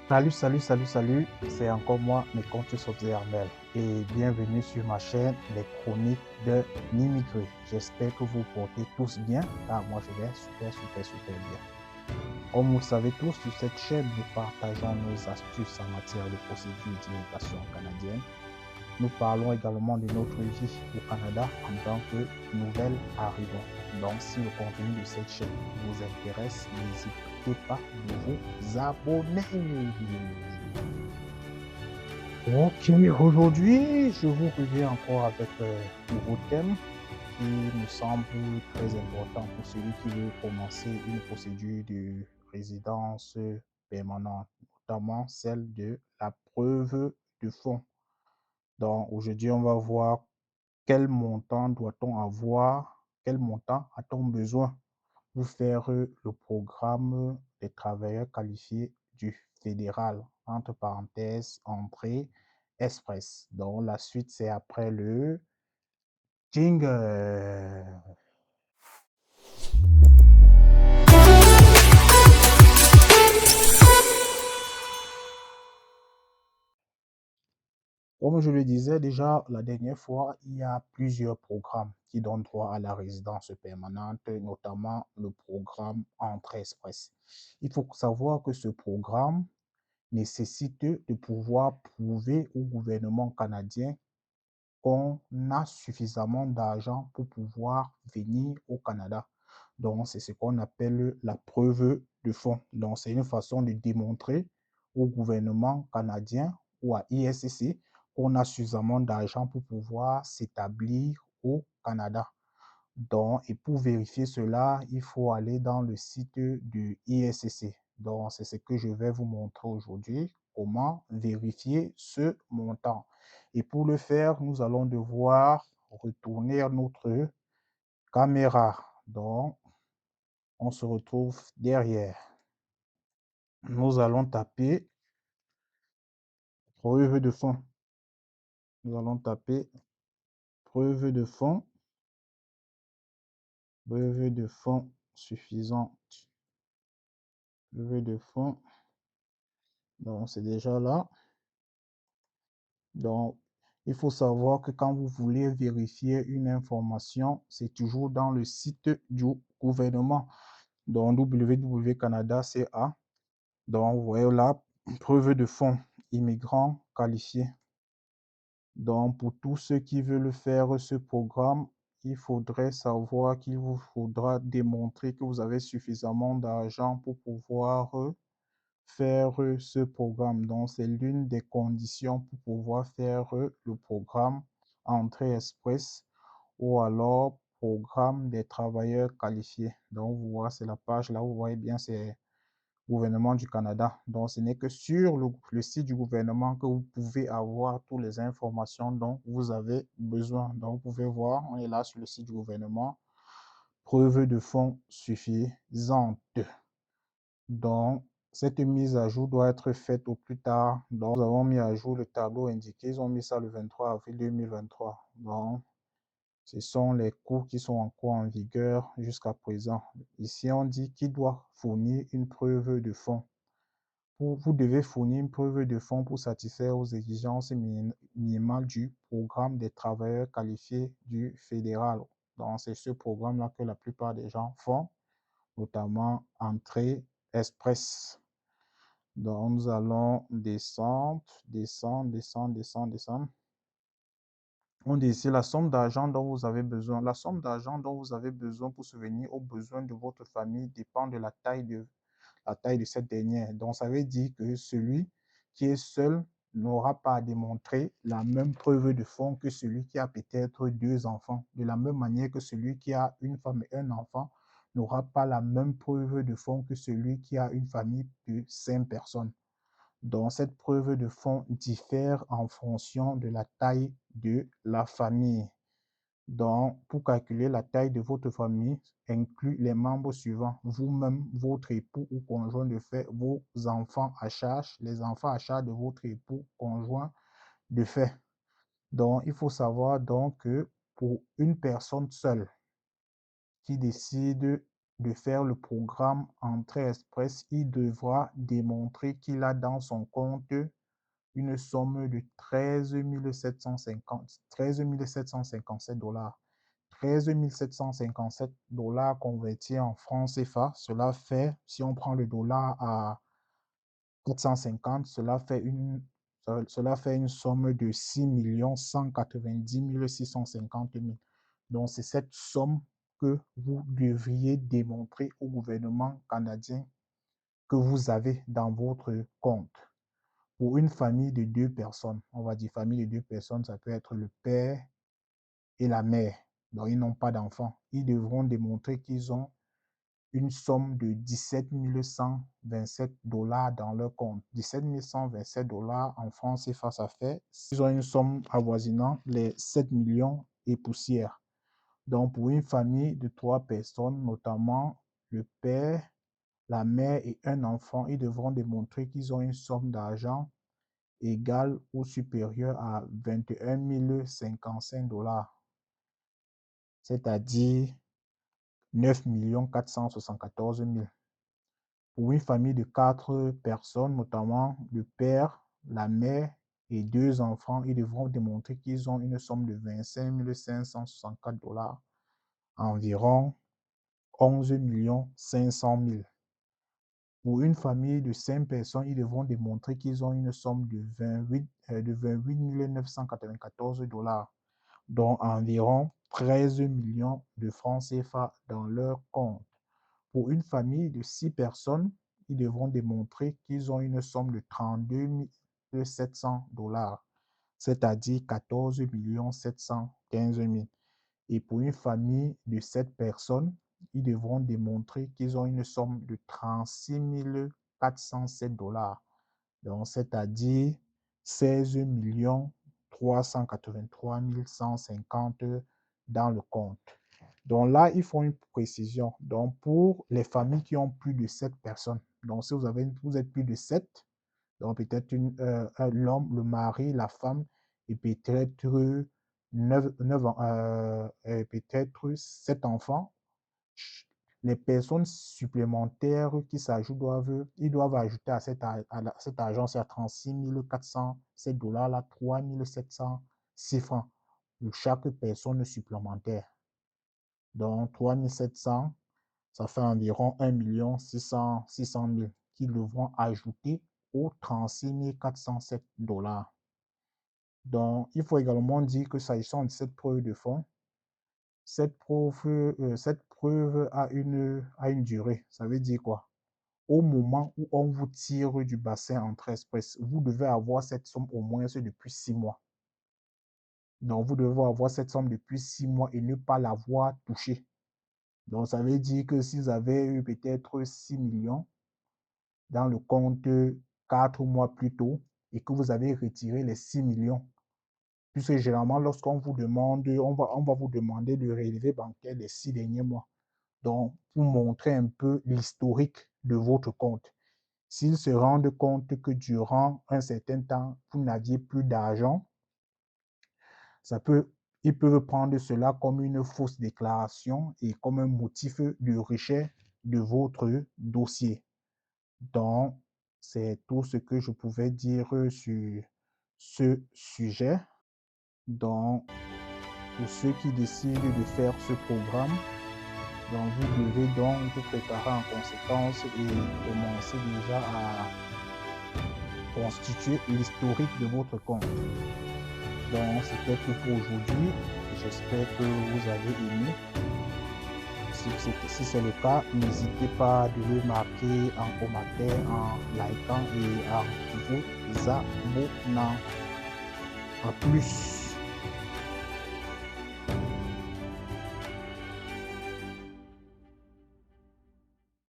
Salut, c'est encore moi, Mekontus Obsermel, et bienvenue sur ma chaîne Les Chroniques de l'Immigré. J'espère que vous portez tous bien, car moi je vais super bien. Comme vous le savez tous, sur cette chaîne, nous partageons nos astuces en matière de procédure d'immigration canadienne. Nous parlons également de notre vie au Canada en tant que nouvel arrivant. Donc, si le contenu de cette chaîne vous intéresse, n'hésitez pas de vous abonner. Ok, aujourd'hui, je vous reviens encore avec un nouveau thème qui me semble très important pour celui qui veut commencer une procédure de résidence permanente, notamment celle de la preuve de fonds. Donc, aujourd'hui, on va voir quel montant doit-on avoir, quel montant a-t-on besoin pour faire le programme des travailleurs qualifiés du fédéral, entre parenthèses, entrée express. Donc, la suite, c'est après le jingle. Comme je le disais déjà la dernière fois, il y a plusieurs programmes qui donnent droit à la résidence permanente, notamment le programme Entrée Express. Il faut savoir que ce programme nécessite de pouvoir prouver au gouvernement canadien qu'on a suffisamment d'argent pour pouvoir venir au Canada. Donc, c'est ce qu'on appelle la preuve de fonds. Donc, c'est une façon de démontrer au gouvernement canadien ou à ISCC qu'on a suffisamment d'argent pour pouvoir s'établir au Canada. Donc, et pour vérifier cela, il faut aller dans le site du ISCC. Donc, c'est ce que je vais vous montrer aujourd'hui, comment vérifier ce montant. Et pour le faire, nous allons devoir retourner notre caméra. Donc, on se retrouve derrière. Nous allons taper preuve de fonds. Nous allons taper preuve de fonds suffisante. Preuve de fonds. Donc, c'est déjà là. Donc, il faut savoir que quand vous voulez vérifier une information, c'est toujours dans le site du gouvernement. Donc, www.canada.ca. Donc, vous voyez là, preuve de fonds, immigrants qualifiés. Donc, pour tous ceux qui veulent faire ce programme, il faudrait savoir qu'il vous faudra démontrer que vous avez suffisamment d'argent pour pouvoir faire ce programme. Donc, c'est l'une des conditions pour pouvoir faire le programme Entrée Express ou alors programme des travailleurs qualifiés. Donc, vous voyez, c'est la page là, vous voyez bien, c'est gouvernement du Canada. Donc, ce n'est que sur le site du gouvernement que vous pouvez avoir toutes les informations dont vous avez besoin. Donc, vous pouvez voir, on est là sur le site du gouvernement, preuve de fonds suffisante. Donc, cette mise à jour doit être faite au plus tard. Donc, nous avons mis à jour le tableau indiqué. Ils ont mis ça le 23 avril 2023. Donc, ce sont les cours qui sont encore en vigueur jusqu'à présent. Ici, on dit qu'il doit fournir une preuve de fonds. Vous devez fournir une preuve de fonds pour satisfaire aux exigences minimales du programme des travailleurs qualifiés du fédéral. Donc, c'est ce programme-là que la plupart des gens font, notamment Entrée Express. Donc, nous allons descendre. On dit ici la somme d'argent dont vous avez besoin. La somme d'argent dont vous avez besoin pour subvenir aux besoins de votre famille dépend de la taille de cette dernière. Donc, ça veut dire que celui qui est seul n'aura pas à démontrer la même preuve de fonds que celui qui a peut-être deux enfants. De la même manière que celui qui a une femme et un enfant n'aura pas la même preuve de fonds que celui qui a une famille de 5 personnes. Donc, cette preuve de fonds diffère en fonction de la taille de la famille. Donc, pour calculer la taille de votre famille, inclut les membres suivants. Vous-même, votre époux ou conjoint de fait, vos enfants à charge, les enfants à charge de votre époux, conjoint de fait. Donc, il faut savoir donc que pour une personne seule qui décide de faire le programme Entrée Express, il devra démontrer qu'il a dans son compte une somme de 13 757 dollars. 13 757 dollars convertis en francs CFA, cela fait, si on prend le dollar à 450, cela fait une somme de 6 190 650 000. Donc, c'est cette somme que vous devriez démontrer au gouvernement canadien que vous avez dans votre compte. Pour une famille de 2 personnes, on va dire famille de 2 personnes, ça peut être le père et la mère. Donc, ils n'ont pas d'enfants. Ils devront démontrer qu'ils ont une somme de 17 127 dollars dans leur compte. 17 127 dollars en francs CFA, ça fait. Ils ont une somme avoisinant les 7 millions et poussière. Donc, pour une famille de 3 personnes, notamment le père, la mère et un enfant, ils devront démontrer qu'ils ont une somme d'argent égale ou supérieure à 21 055 dollars, c'est-à-dire 9 474 000. Pour une famille de 4 personnes, notamment le père, la mère et 2 enfants, ils devront démontrer qu'ils ont une somme de 25 564 dollars, environ 11 500 000. Pour une famille de 5 personnes, ils devront démontrer qu'ils ont une somme de 28 994 dollars, dont environ 13 millions de francs CFA dans leur compte. Pour une famille de 6 personnes, ils devront démontrer qu'ils ont une somme de 32 700 dollars, c'est-à-dire 14 715 000. Et pour une famille de 7 personnes, ils devront démontrer qu'ils ont une somme de 36 407 dollars, donc c'est-à-dire 16 383 150 dans le compte. Donc là, il faut une précision. Donc pour les familles qui ont plus de 7 personnes, donc si vous êtes plus de 7, donc peut-être l'homme, le mari, la femme, et peut-être 7 enfants, les personnes supplémentaires qui s'ajoutent ils doivent ajouter à cet argent, c'est à 36 407 dollars, là, 3 706 francs pour chaque personne supplémentaire. Donc 3 700, ça fait environ 1 600 000 qu'ils devront ajouter aux 36 407 dollars. Donc, il faut également dire que s'agissant de cette preuve de fonds, cette preuve a une durée. Ça veut dire quoi? Au moment où on vous tire du bassin Entrée Express, vous devez avoir cette somme au moins depuis 6 mois. Donc, vous devez avoir cette somme depuis 6 mois et ne pas l'avoir touchée. Donc, ça veut dire que si vous avez eu peut-être 6 millions dans le compte 4 mois plus tôt et que vous avez retiré les 6 millions, puisque généralement, lorsqu'on vous demande, on va vous demander le relevé bancaire des 6 derniers mois. Donc, pour montrer un peu l'historique de votre compte. S'ils se rendent compte que durant un certain temps, vous n'aviez plus d'argent, ils peuvent prendre cela comme une fausse déclaration et comme un motif de rejet de votre dossier. Donc, c'est tout ce que je pouvais dire sur ce sujet. Donc, pour ceux qui décident de faire ce programme, donc vous devez donc vous préparer en conséquence et commencer déjà à constituer l'historique de votre compte. Donc, c'était tout pour aujourd'hui. J'espère que vous avez aimé. Si c'est le cas, n'hésitez pas de le marquer en commentaire, en likant et en vous abonnant. À plus.